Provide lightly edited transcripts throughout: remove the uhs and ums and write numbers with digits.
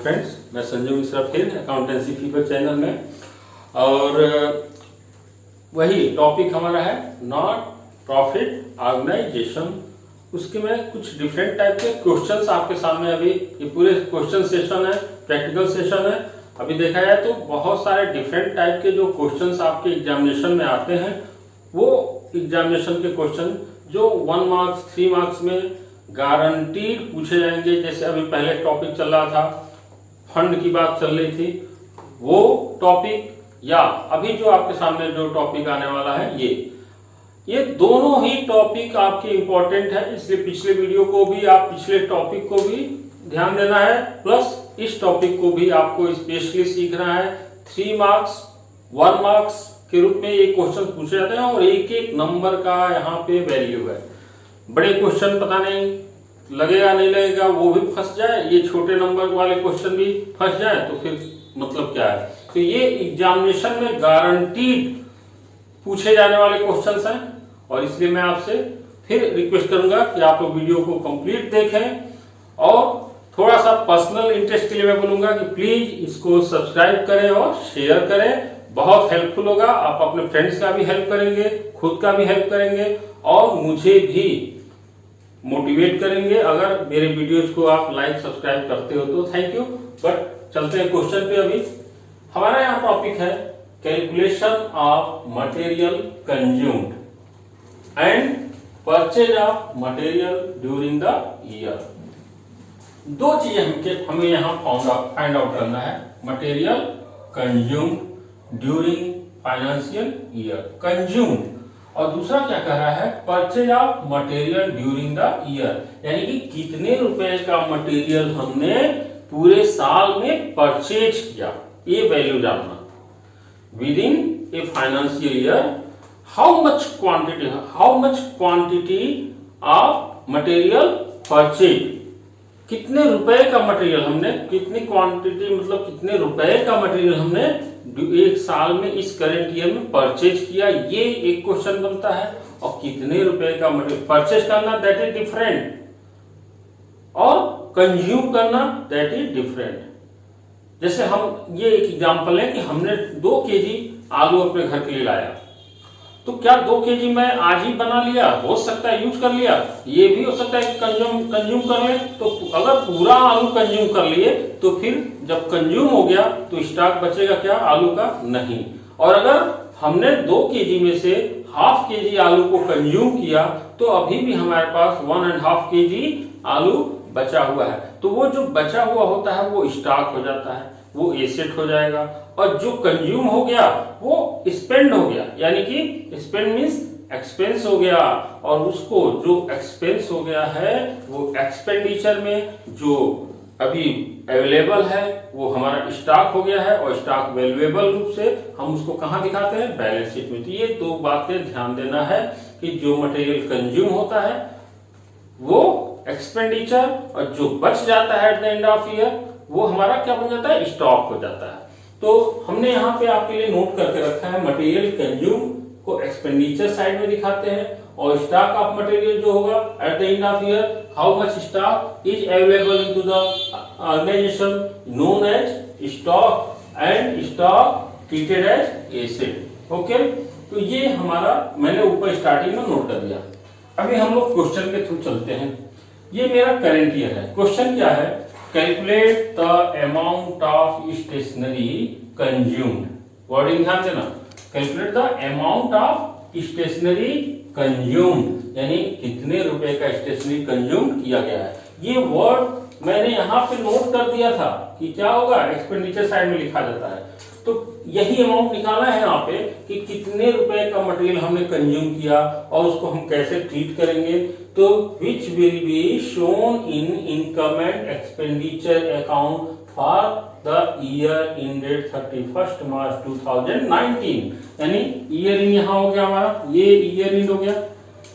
Friends, मैं संजय मिश्रा फिर accountancy fever channel में। और वही टॉपिक हमारा है नॉट प्रॉफिट ऑर्गेनाइजेशन। उसके में कुछ डिफरेंट टाइप के क्वेश्चंस आपके सामने अभी ये पूरे क्वेश्चन सेशन है, प्रैक्टिकल सेशन है। अभी देखा जाए तो बहुत सारे डिफरेंट टाइप के जो क्वेश्चंस आपके एग्जामिनेशन में आते हैं, वो एग्जामिनेशन के क्वेश्चन जो 1 मार्क्स 3 मार्क्स में गारंटीड पूछे जाएंगे। जैसे अभी पहले टॉपिक चल रहा था, फंड की बात चल रही थी, वो टॉपिक या अभी जो आपके सामने जो टॉपिक आने वाला है ये दोनों ही टॉपिक आपके इंपॉर्टेंट है। इसलिए पिछले वीडियो को भी आप पिछले टॉपिक को भी ध्यान देना है, प्लस इस टॉपिक को भी आपको स्पेशली सीखना है। 3 मार्क्स 1 मार्क्स के रूप में ये क्वेश्चन पूछे जाते हैं और एक एक नंबर का यहाँ पे वैल्यू है। बड़े क्वेश्चन पता नहीं लगेगा नहीं लगेगा, वो भी फंस जाए, ये छोटे नंबर वाले क्वेश्चन भी फंस जाए तो फिर मतलब क्या है। तो ये एग्जामिनेशन में गारंटीड पूछे जाने वाले क्वेश्चंस हैं और इसलिए मैं आपसे फिर रिक्वेस्ट करूंगा कि आप लोग वीडियो को कंप्लीट देखें और थोड़ा सा पर्सनल इंटरेस्ट के लिए मैं बोलूंगा कि प्लीज इसको सब्सक्राइब करें और शेयर करें। बहुत हेल्पफुल होगा। आप अपने फ्रेंड्स का भी हेल्प करेंगे, खुद का भी हेल्प करेंगे और मुझे भी मोटिवेट करेंगे अगर मेरे वीडियोस को आप लाइक सब्सक्राइब करते हो तो थैंक यू। बट चलते हैं क्वेश्चन पे। अभी हमारा यहाँ टॉपिक है calculation of material consumed and purchase of material during the year. दो चीजें हमें यहाँ फाइंड आउट करना है। Material consumed during financial year, consumed, और दूसरा क्या कह रहा है, purchase of material during the year, यानी कि कितने रुपए का मटेरियल हमने पूरे साल में परचेज किया, ये वैल्यू जानना। With in A financial year how much quantity of material purchase, कितने रुपए का मटेरियल हमने, कितनी क्वांटिटी मतलब कितने रुपए का मटेरियल हमने एक साल में इस करंट ईयर में परचेज किया, ये एक क्वेश्चन बनता है। और कितने रुपए का मटेरियल परचेज करना दैट इज डिफरेंट, और कंज्यूम करना दैट इज डिफरेंट। जैसे हम ये एक एग्जांपल है कि हमने 2 केजी आलू अपने घर के लिए लाया, तो क्या 2 केजी मैं आज ही बना लिया, हो सकता है यूज कर लिया, ये भी हो सकता है कि कंज्यूम कर ले। तो अगर पूरा आलू कंज्यूम कर लिए तो फिर जब कंज्यूम हो गया तो स्टॉक बचेगा क्या, आलू का, नहीं। और अगर हमने 2 केजी में से ½ केजी आलू को कंज्यूम किया तो अभी भी हमारे पास 1.5 केजी आलू बचा हुआ है। तो वो जो बचा हुआ होता है वो स्टॉक हो जाता है, वो एसेट हो जाएगा। और जो कंज्यूम हो गया वो स्पेंड हो गया, यानी कि स्पेंड मींस एक्सपेंस हो गया, और उसको जो एक्सपेंस हो गया है वो एक्सपेंडिचर में जो अभी अवेलेबल है वो हमारा स्टॉक हो गया है, और स्टॉक वैल्यूएबल रूप से हम उसको कहां दिखाते हैं, बैलेंस शीट में। तो ये 2 बातें ध्यान देना है कि जो मटेरियल कंज्यूम होता है वो एक्सपेंडिचर, और जो बच जाता है eight the end of year वो हमारा क्या बन जाता है, स्टॉक हो जाता है। तो हमने यहाँ पे आपके लिए नोट करके रखा है, मटेरियल कंज्यूम को एक्सपेंडिचर साइड में दिखाते हैं, और स्टॉक ऑफ मटेरियल जो होगा at the end of year, how much stock is available into the organisation known as stock, end stock treated as asset. Okay, तो ये हमारा मैंने ऊपर स्टार्टिंग में नोट कर दिया। अभी हम लोग क्वेश्चन के थ्रू चलते हैं। ये मेरा करंट ईयर है। क्वेश्चन क्या है, calculate the amount of stationery consumed. Wording ध्यान देना, calculate the amount of stationery consumed, यानी कितने रुपए का स्टेशनरी कंज्यूम किया गया है। ये वर्ड मैंने यहाँ पे नोट कर दिया था कि क्या होगा, एक्सपेंडिचर साइड में लिखा जाता है। तो यही अमाउंट निकालना है यहाँ पे कि कितने रुपए का मटेरियल हमने कंज्यूम किया और उसको हम कैसे ट्रीट करेंगे। तो which will be shown in income and expenditure account for the year ended 31 March 2019, यानी ईयर इन यहाँ हो गया हमारा, ये ईयर एंड हो गया।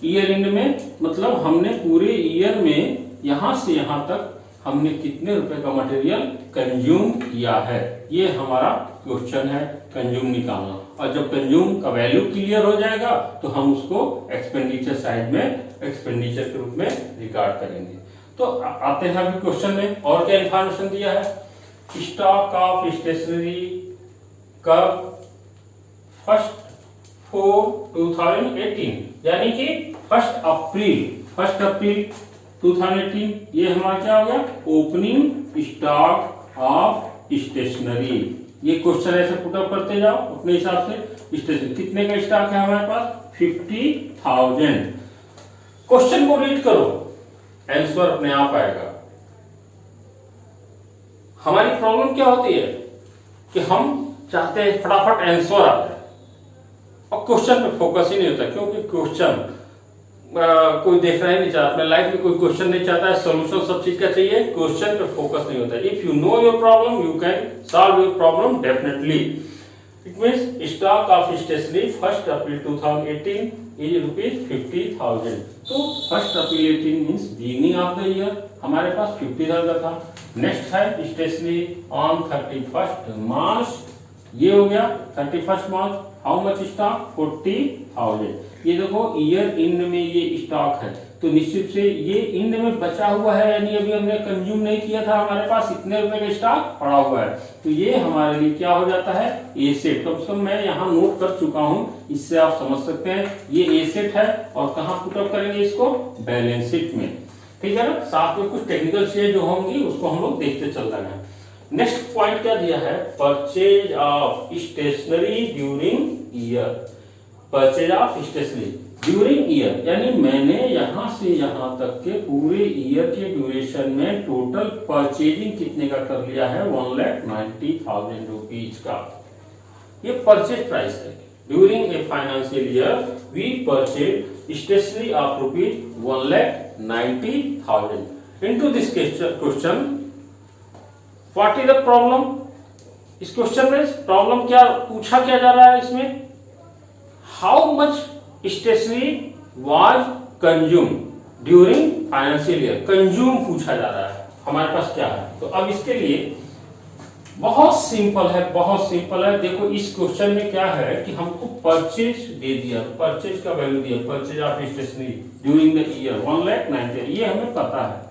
ईयर एंड में मतलब हमने पूरे ईयर में यहां से यहां तक हमने कितने रुपए का मटेरियल कंज्यूम किया है, ये हमारा क्वेश्चन है, कंज्यूम निकालना। और जब कंज्यूम का वैल्यू क्लियर हो जाएगा तो हम उसको एक्सपेंडिचर साइड में एक्सपेंडिचर के रूप में रिकॉर्ड करेंगे। तो आते हैं अभी क्वेश्चन में, और क्या इंफॉर्मेशन दिया है। स्टॉक ऑफ स्टेशनरी कब 1/4/2018 यानी कि 1 अप्रैल 2018 ये हमारा क्या हो गया ओपनिंग स्टॉक ऑफ स्टेशनरी। ये क्वेश्चन ऐसे पुटअप करते जाओ अपने हिसाब से। स्टेशनरी कितने का स्टॉक है हमारे पास 50,000। क्वेश्चन को रीड करो आंसर अपने आप आएगा। हमारी प्रॉब्लम क्या होती है कि हम चाहते हैं फटाफट आंसर आ जाए और क्वेश्चन पे फोकस ही नहीं होता, क्योंकि क्वेश्चन कोई देखना ही नहीं चाहता अपने लाइफ में, कोई क्वेश्चन नहीं चाहता है, सोल्यूशन सब चीज का चाहिए, क्वेश्चन पे फोकस नहीं होता। If you know your problem you can solve your problem definitely. It means stock of stationery 1 April 2018 इज ₹50,000। तो 1 April 18 means beginning of the year, हमारे पास 50,000 था। नेक्स्ट है स्टेशनरी ऑन 31 मार्च, ये हो गया 31 मार्च। How much stock 40,000। ये देखो ईयर एंड में ये स्टॉक है, तो निश्चित से ये एंड में बचा हुआ है, यानी अभी हमने कंज्यूम नहीं किया था, हमारे पास इतने रुपए का स्टॉक पड़ा हुआ है, तो ये हमारे लिए क्या हो जाता है एसेट। कम से कम मैं यहाँ नोट कर चुका हूँ, इससे आप समझ सकते हैं ये एसेट है। और कहाँ पुटअप करेंगे इसको बैलेंस शीट में, ठीक है ना। साथ में कुछ टेक्निकल चीजें जो होंगी उसको हम लोग देखते चल रहे हैं। नेक्स्ट पॉइंट क्या दिया है purchase of stationery during year. Purchase of stationery during year यानी मैंने यहां से यहां तक के पूरे ईयर के ड्यूरेशन में टोटल परचेजिंग कितने का कर लिया है 1,90,000 रुपीज का। ये परचेज प्राइस है। During a financial year we purchase stationery of ₹1,90,000। Into this question what is the problem. इस क्वेश्चन में प्रॉब्लम क्या पूछा क्या जा रहा है इसमें, how much stationery was consume during financial year. Consume पूछा जा रहा है, हमारे पास क्या है। तो अब इसके लिए बहुत सिंपल है। देखो इस क्वेश्चन में क्या है कि हमको परचेज दे दिया, परचेज का वैल्यू दिया, purchase of stationery during the year 1,90,000, ये हमें पता है।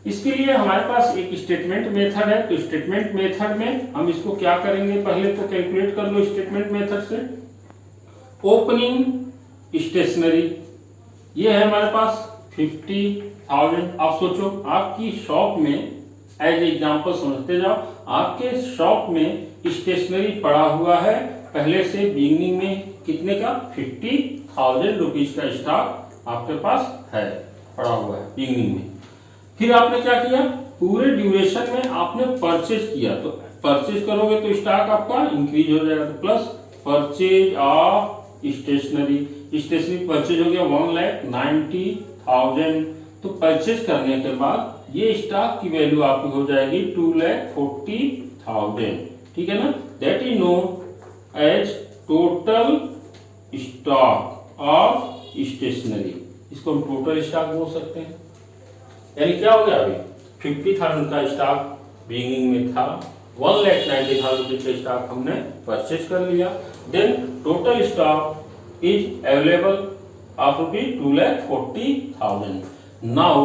इसके लिए हमारे पास एक स्टेटमेंट मेथड है, तो स्टेटमेंट मेथड में हम इसको क्या करेंगे, पहले तो कैलकुलेट कर लो स्टेटमेंट मेथड से। ओपनिंग स्टेशनरी ये है हमारे पास 50,000। आप सोचो आपकी शॉप में, एज एग्जांपल समझते जाओ, आपके शॉप में स्टेशनरी पड़ा हुआ है पहले से बिगिनिंग में कितने का 50,000 रुपीज का स्टॉक आपके पास है, पड़ा हुआ है बिगिनिंग में। फिर आपने क्या किया, पूरे ड्यूरेशन में आपने परचेज किया, तो परचेज करोगे तो स्टॉक आपका इंक्रीज हो जाएगा। Plus purchase of stationery purchase हो गया 1,90,000। तो परचेज करने के बाद ये स्टॉक की वैल्यू आपकी हो जाएगी 2,40,000, ठीक है ना। That is known as total stock of stationery. इसको हम टोटल स्टॉक बोल सकते हैं। यानी क्या हो गया, अभी 50,000 का स्टॉक बिगिनिंग में था, 1,90,000 रुपीज का स्टॉक हमने परचेज कर लिया। Then total stock is available of ₹2,40,000। Now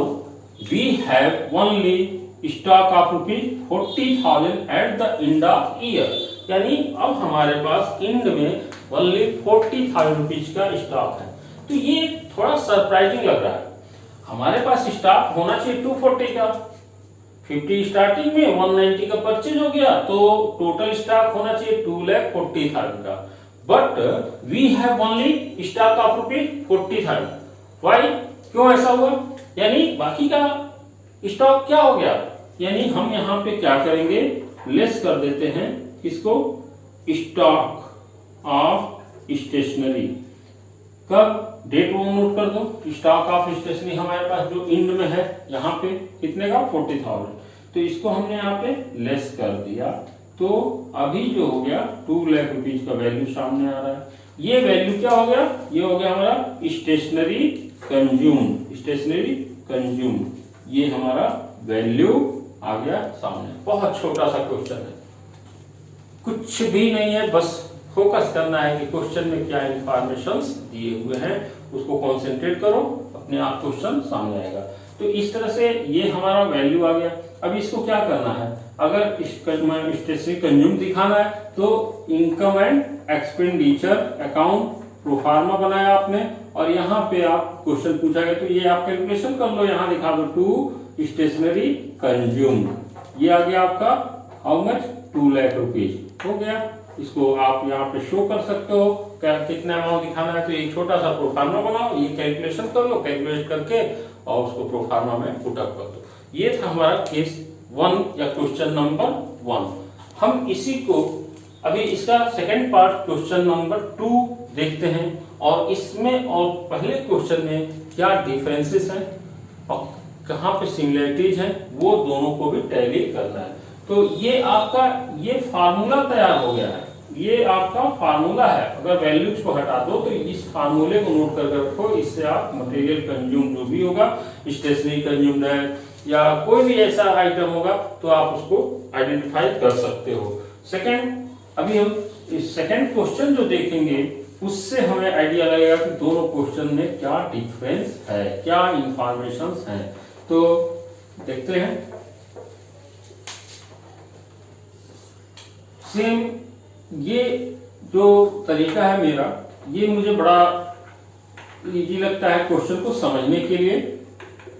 we have only stock of ₹40,000 at the end of year. यानी अब हमारे पास एंड में ओनली 40,000 रुपीज का स्टॉक है। तो ये थोड़ा सरप्राइजिंग लग रहा है। हमारे पास स्टॉक होना चाहिए 240 का, 50 स्टार्टिंग में 190 का परचेज हो गया, तो टोटल स्टॉक होना चाहिए 2,40,000 का। But we have only stock of ₹40,000। Why, क्यों ऐसा हुआ, यानी बाकी का स्टॉक क्या हो गया, यानी हम यहाँ पे क्या करेंगे, लेस कर देते हैं इसको स्टॉक ऑफ स्टेशनरी। कब, डेट वो नोट कर दो। स्टॉक ऑफ स्टेशनरी हमारे पास जो एंड में है यहाँ पे कितने का 40,000, तो इसको हमने यहाँ पे लेस कर दिया। तो अभी जो हो गया 2 लाख रुपीज का वैल्यू सामने आ रहा है। ये वैल्यू क्या हो गया, ये हो गया हमारा स्टेशनरी कंज्यूम, ये हमारा वैल्यू आ गया सामने। बहुत छोटा सा क्वेश्चन है, कुछ भी नहीं है, बस फोकस करना है कि क्वेश्चन में क्या इंफॉर्मेशंस दिए हुए हैं, उसको कंसंट्रेट करो, अपने आप क्वेश्चन सामने आएगा। तो इस तरह से ये हमारा वैल्यू आ गया। अब इसको क्या करना है, अगर स्टेशनरी कंज्यूम दिखाना है तो income and expenditure account proforma बनाया आपने, और यहाँ पे आप क्वेश्चन पूछा गया तो ये आप कैलकुलेशन कर लो, यहाँ दिखा दो टू स्टेशनरी कंज्यूम, ये आ गया आपका हाउ मच 2 लाख रुपीज हो गया। इसको आप यहाँ पे शो कर सकते हो क्या कितना अमाउंट दिखाना है, तो एक छोटा सा प्रोफार्मा बनाओ, ये कैलकुलेशन कर लो, कैलकुलेट करके और उसको प्रोफार्मा में पुटअप कर दो। ये था हमारा केस 1 या क्वेश्चन नंबर 1। हम इसी को अभी इसका सेकंड पार्ट क्वेश्चन नंबर 2 देखते हैं, और इसमें और पहले क्वेश्चन में क्या डिफरेंसेस हैं और कहाँ पे सिमिलरिटीज हैं वो दोनों को भी टैली करना है। तो ये आपका ये फार्मूला तैयार हो गया है, ये आपका फार्मूला है। अगर वैल्यूज को हटा दो तो इस फार्मूले को नोट करके रखो, इससे आप मटेरियल कंज्यूम जो भी होगा, स्टेशनरी कंज्यूम है या कोई भी ऐसा आइटम होगा तो आप उसको आइडेंटिफाई कर सकते हो। सेकंड, अभी हम इस सेकंड क्वेश्चन जो देखेंगे उससे हमें आइडिया लगेगा कि दोनों क्वेश्चन में क्या डिफरेंस है, क्या इंफॉर्मेशंस हैं। तो देखते हैं। सेम ये जो तरीका है मेरा, ये मुझे बड़ा इजी लगता है क्वेश्चन को समझने के लिए,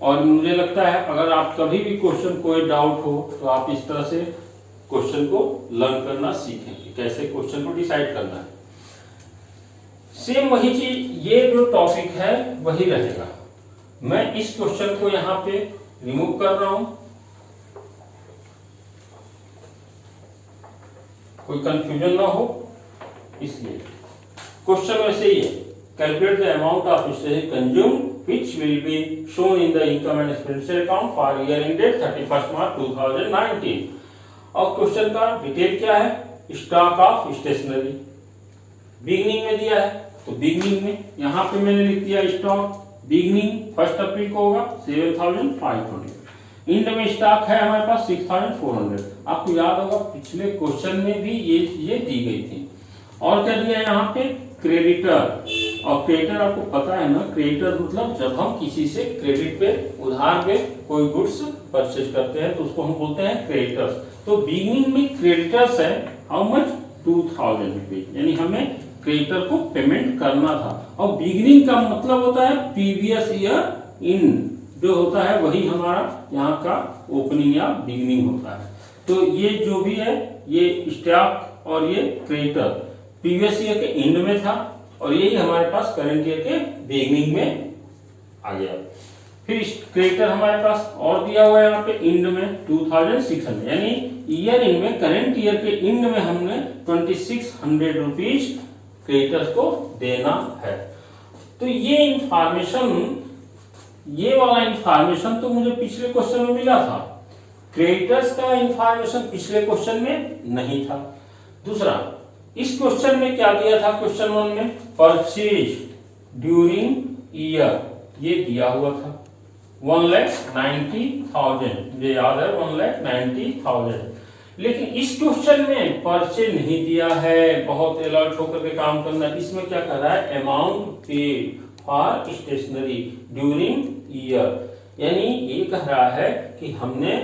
और मुझे लगता है अगर आप कभी भी क्वेश्चन कोई डाउट हो तो आप इस तरह से क्वेश्चन को लर्न करना सीखेंगे, कैसे क्वेश्चन को डिसाइड करना है। सेम वही चीज, ये जो टॉपिक है वही रहेगा। मैं इस क्वेश्चन को यहाँ पे रिमूव कर रहा हूं, कोई कंफ्यूजन ना हो इसलिए। क्वेश्चन वैसे ही है, calculate the amount of stationery consume which will be shown in the income and expenditure account for year ended 31 March 2019। और क्वेश्चन का डिटेल क्या है, स्टॉक ऑफ स्टेशनरी बिगनिंग में दिया है, तो बिगनिंग में यहाँ पे मैंने लिख दिया स्टॉक बिगनिंग 1 अप्रैल को होगा 7500, इंड में स्टॉक है हमारे पास 6400। आपको याद होगा पिछले क्वेश्चन में भी ये चीजें दी गई थी। और क्या दिया है यहाँ पे, क्रेडिटर। और क्रेडिटर आपको पता है ना, क्रेडिटर मतलब जब हम किसी से क्रेडिट पे उधार पे कोई गुड्स परचेज करते हैं तो उसको हम बोलते हैं क्रेडिटर्स। तो बिगिनिंग में क्रेडिटर्स है हाउ मच 2000 रुपीज, यानी हमें क्रेडिटर को पेमेंट करना था। और बिगिनिंग का मतलब होता है प्रीवियस ईयर इन, जो होता है वही हमारा यहाँ का ओपनिंग या बिगिनिंग होता है। तो ये जो भी है, ये स्टॉक और ये क्रेडिटर प्रीवियस ईयर के एंड में था, और यही हमारे पास करंट ईयर के बिगिनिंग में आ गया। फिर क्रेडिटर हमारे पास और दिया हुआ है यहाँ पे एंड में 2600, यानी ईयर एंड में करंट ईयर के एंड में हमने 2600 रुपीज क्रेडिटर्स को देना है। तो ये इंफॉर्मेशन, ये वाला इंफॉर्मेशन तो मुझे पिछले क्वेश्चन में मिला था, क्रेडिटर्स का इंफॉर्मेशन पिछले क्वेश्चन में नहीं था। दूसरा, इस क्वेश्चन में क्या दिया था, क्वेश्चन 1 में परचेज ड्यूरिंग ईयर ये दिया हुआ था 1,90,000, मुझे याद है 1,90,000। लेकिन इस क्वेश्चन में परचेज नहीं दिया है, बहुत अलर्ट होकर के काम करना। इसमें क्या कर रहा है, amount paid for stationery during year, यानी ये कह रहा है कि हमने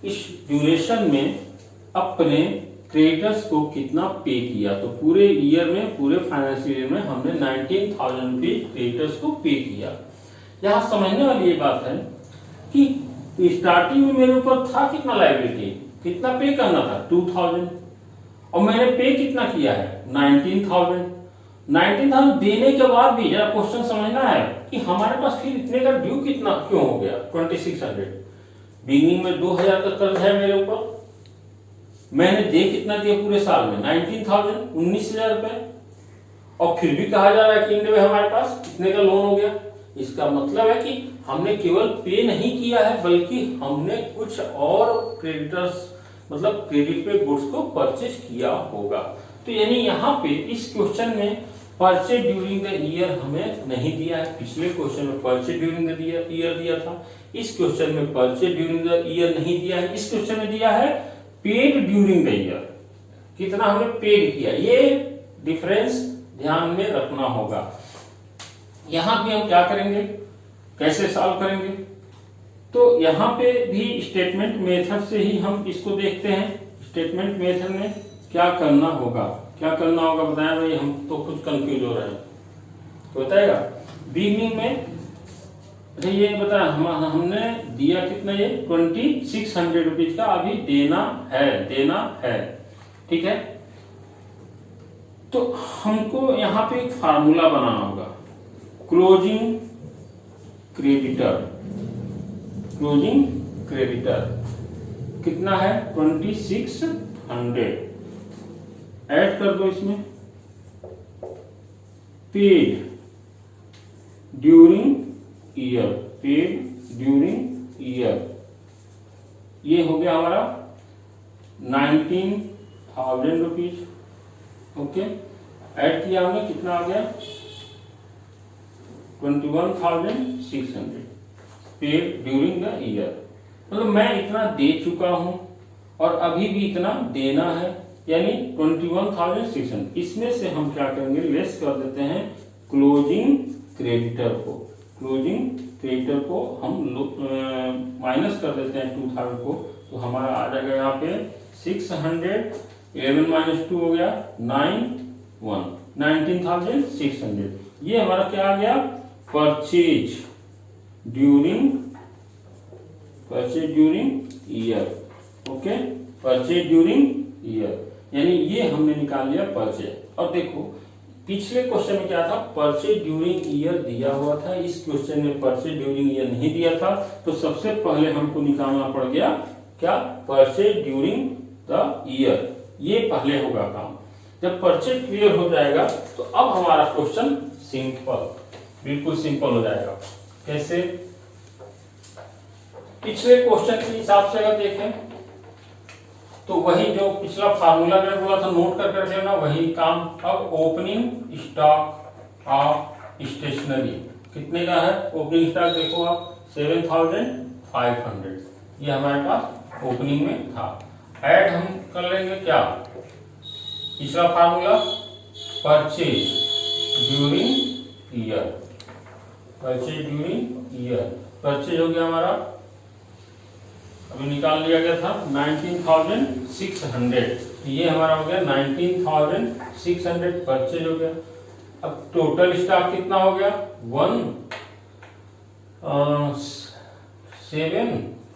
इस ड्यूरेशन में अपने क्रेडिटर्स को कितना पे किया। तो पूरे ईयर में, पूरे फाइनेंशियल ईयर में हमने 19,000 रुपीज क्रेडिटर्स को पे किया। यहाँ समझने वाली ये बात है कि स्टार्टिंग में मेरे ऊपर था कितना लायबिलिटी, कितना पे करना था 2000, और मैंने पे कितना किया है 19,000। 19,000 देने के बाद भी जरा क्वेश्चन समझना है कि हमारे पास फिर इतने का ड्यू कितना क्यों हो गया 2600। बिगिनिंग में 2000 का कर्ज है मेरे ऊपर, मैंने दे कितना दिया पूरे साल में 19,000, 19,000 रुपए, और फिर भी कहा जा रहा है कि इंड में हमारे पास कितने का लोन हो गया। इसका मतलब है कि हमने केवल पे नहीं किया है, बल्कि हमने कुछ और क्रेडिटर्स मतलब क्रेडिट पे गुड्स को परचेज किया होगा। तो यानी यहाँ पे इस क्वेश्चन में परचेज ड्यूरिंग द ईयर हमें नहीं दिया है। पिछले क्वेश्चन में परचेज ड्यूरिंग द ईयर दिया था, इस क्वेश्चन में परचेज ड्यूरिंग द ईयर नहीं दिया है। इस क्वेश्चन में दिया है पेड ड्यूरिंग द ईयर, कितना हमने पेड किया। ये डिफरेंस ध्यान में रखना होगा। यहां भी हम क्या करेंगे, कैसे सॉल्व करेंगे, तो यहाँ पे भी स्टेटमेंट मेथड से ही हम इसको देखते हैं। स्टेटमेंट मेथड में क्या करना होगा, क्या करना होगा बताया भाई, हम तो कुछ कंफ्यूज हो रहे हैं, तो बताएगा। बिगनिंग में अच्छा ये बताया हमने दिया कितना, ये 2600 रुपीज का अभी देना है, ठीक है। तो हमको यहाँ पे एक फार्मूला बनाना होगा, क्लोजिंग क्रेडिटर कितना है 2600, ऐड कर दो इसमें, पेड ड्यूरिंग ईयर, ये हो गया हमारा 19,000 रुपीज। ओके, ऐड किया हमने, कितना आ गया 21,600 पेड ड्यूरिंग द ईयर। मतलब मैं इतना दे चुका हूं और अभी भी इतना देना है, यानी 21,600। इसमें से हम क्या करेंगे, लेस कर देते हैं क्लोजिंग क्रेडिटर को हम माइनस कर देते हैं 2000 को, तो हमारा आ जाएगा यहाँ पे 600, 11 माइनस 2 हो गया 19,600। ये हमारा क्या आ गया, purchase during year. Okay, purchase during year, यानी ये हमने निकाल लिया परचेज। और देखो पिछले क्वेश्चन में क्या था, परचेज ड्यूरिंग ईयर दिया हुआ था, इस क्वेश्चन में परचेज ड्यूरिंग ईयर नहीं दिया था, तो सबसे पहले हमको निकालना पड़ गया क्या, परचेज ड्यूरिंग द ईयर। ये पहले होगा काम। जब परचेज क्लियर हो जाएगा तो अब हमारा क्वेश्चन बिल्कुल सिंपल हो जाएगा। कैसे, पिछले क्वेश्चन के हिसाब से अगर देखें तो वही जो पिछला फार्मूला मैंने बोला था नोट कर लेना, वही काम। अब ओपनिंग स्टॉक ऑफ स्टेशनरी कितने का है, ओपनिंग स्टॉक देखो आप 7,500, ये हमारे पास ओपनिंग में था। ऐड हम कर लेंगे क्या, पिछला formula purchase during year, purchase हो गया हमारा, अभी निकाल लिया गया था 19,600, ये हमारा हो गया 19,600 परचेज हो गया। अब टोटल स्टॉक कितना हो गया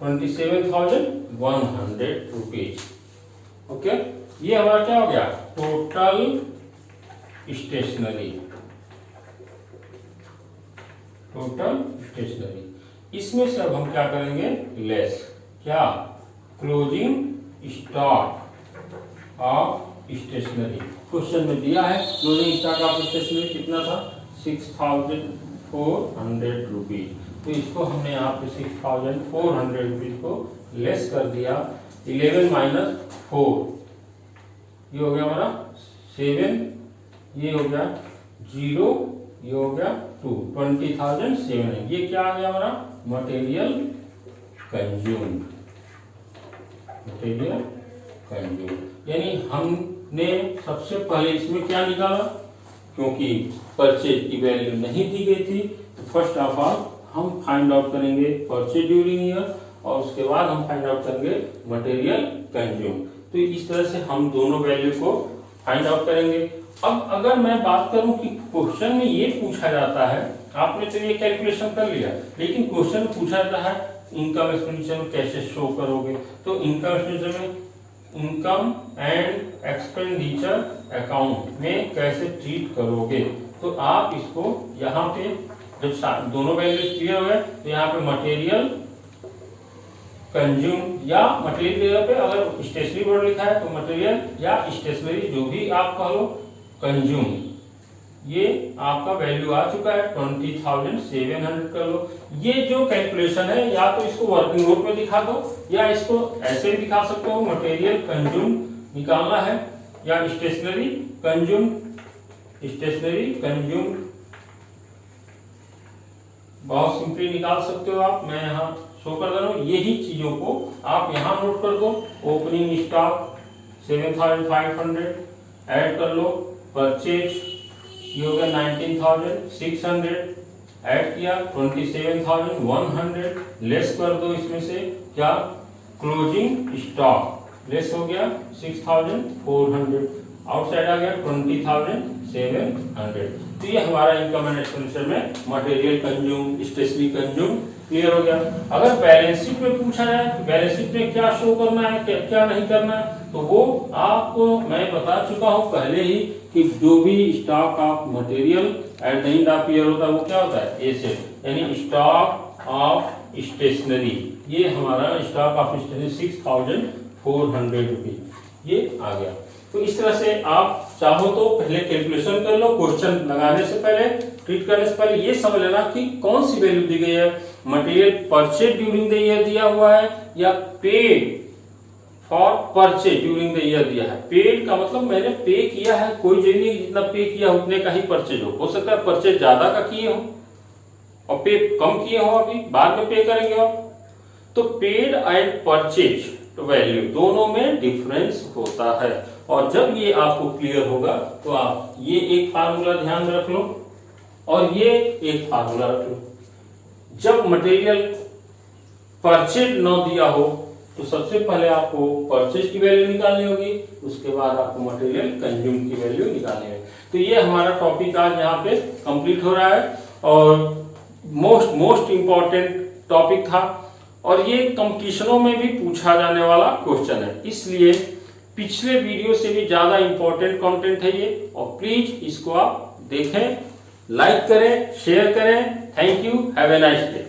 27,100 रुपीज। ओके, ये हमारा क्या हो गया, टोटल स्टेशनरी। इसमें से अब हम क्या करेंगे, लेस क्या, closing stock of stationery. Question में दिया है क्लोजिंग स्टॉक ऑफ स्टेशनरी कितना था 6,400 रुपीज, तो इसको हमने यहाँ पे 6,400 रुपीज को लेस कर दिया। 11 माइनस 4, ये हो गया हमारा 7, ये हो गया 0, ये हो गया 2, 20,700। ये क्या आ गया हमारा, मटेरियल कंज्यूम, यानी हमने सबसे पहले इसमें क्या निकाला, क्योंकि परचेज की वैल्यू नहीं दी गई थी, तो फर्स्ट ऑफ ऑल हम फाइंड आउट करेंगे परचेज ड्यूरिंग ईयर, और उसके बाद हम फाइंड आउट करेंगे मटेरियल कंज्यूम। तो इस तरह से हम दोनों वैल्यू को फाइंड आउट करेंगे। अब अगर मैं बात करूं कि क्वेश्चन में ये पूछा जाता है, आपने तो ये कैलकुलेशन कर लिया, लेकिन क्वेश्चन में पूछा जाता है इनकम एक्सपेंडिचर में कैसे शो करोगे, तो इनकम एक्सपेंडिचर में इनकम एंड एक्सपेंडिचर अकाउंट में कैसे ट्रीट करोगे। तो आप इसको यहाँ पे जब दोनों वैल्यू क्लियर हो गए तो यहाँ पे मटेरियल कंज्यूम या मटेरियल पे अगर स्टेशनरी वर्ड लिखा है तो मटेरियल या स्टेशनरी जो भी आप कह लो, कंज्यूम, ये आपका वैल्यू आ चुका है 20,700 कर लो। ये जो कैलकुलेशन है या तो इसको वर्किंग नोट में दिखा दो या इसको ऐसे भी दिखा सकते हो, मटेरियल कंज्यूम निकालना है या स्टेशनरी कंज्यूम बहुत सिंपली निकाल सकते हो आप। मैं यहाँ शो कर दे रहा हूँ, यही चीजों को आप यहाँ नोट कर दो। ओपनिंग स्टॉक 7,500 ऐड कर लो, परचेज ये हो गया 19,600, ऐड किया 27,100, लेस कर दो इसमें से क्या, क्लोजिंग स्टॉक लेस हो गया 6,400, आउटसाइड आ गया 20,700। तो ये हमारा इनकम एंड एक्सपेंडिचर में material consume, stationery consume clear हो गया। अगर बैलेंस शीट में पूछा जाए तो बैलेंस शीट में क्या शो करना है, क्या नहीं करना है, तो वो आपको मैं बता चुका हूं पहले ही कि जो भी stock of material at the end of year होता है वो क्या होता है, एसेट, यानी स्टॉक ऑफ स्टेशनरी। ये हमारा स्टॉक ऑफ स्टेशनरी 6,400 रुपीज ये आ गया। तो इस तरह से आप चाहो तो पहले कैलकुलेशन कर लो, क्वेश्चन लगाने से पहले, ट्रीट करने से पहले ये समझ लेना कि कौन सी वैल्यू दी गई है, material purchase during the year दिया हुआ है या paid for purchase during the year दिया है। पेड का मतलब मैंने पे किया है, कोई जरूरी नहीं जितना पे किया उतने का ही परचेज हो सकता है परचेज ज्यादा का किए हो और पे कम किए हो, अभी बाद में पे करेंगे आप। तो पेड एंड परचेज वैल्यू दोनों में डिफरेंस होता है, और जब ये आपको क्लियर होगा तो आप ये एक फार्मूला ध्यान में रख लो और ये एक फार्मूला रख लो। जब मटेरियल परचेज न दिया हो तो सबसे पहले आपको परचेज की वैल्यू निकालनी होगी, उसके बाद आपको मटेरियल कंज्यूम की वैल्यू निकालनी होगी। तो ये हमारा टॉपिक आज यहाँ पे कंप्लीट हो रहा है और मोस्ट इंपॉर्टेंट टॉपिक था, और ये कंपटीशनों में भी पूछा जाने वाला क्वेश्चन है, इसलिए पिछले वीडियो से भी ज्यादा इंपॉर्टेंट कंटेंट है ये, और प्लीज इसको आप देखें, लाइक करें, शेयर करें। Thank you, have a nice day.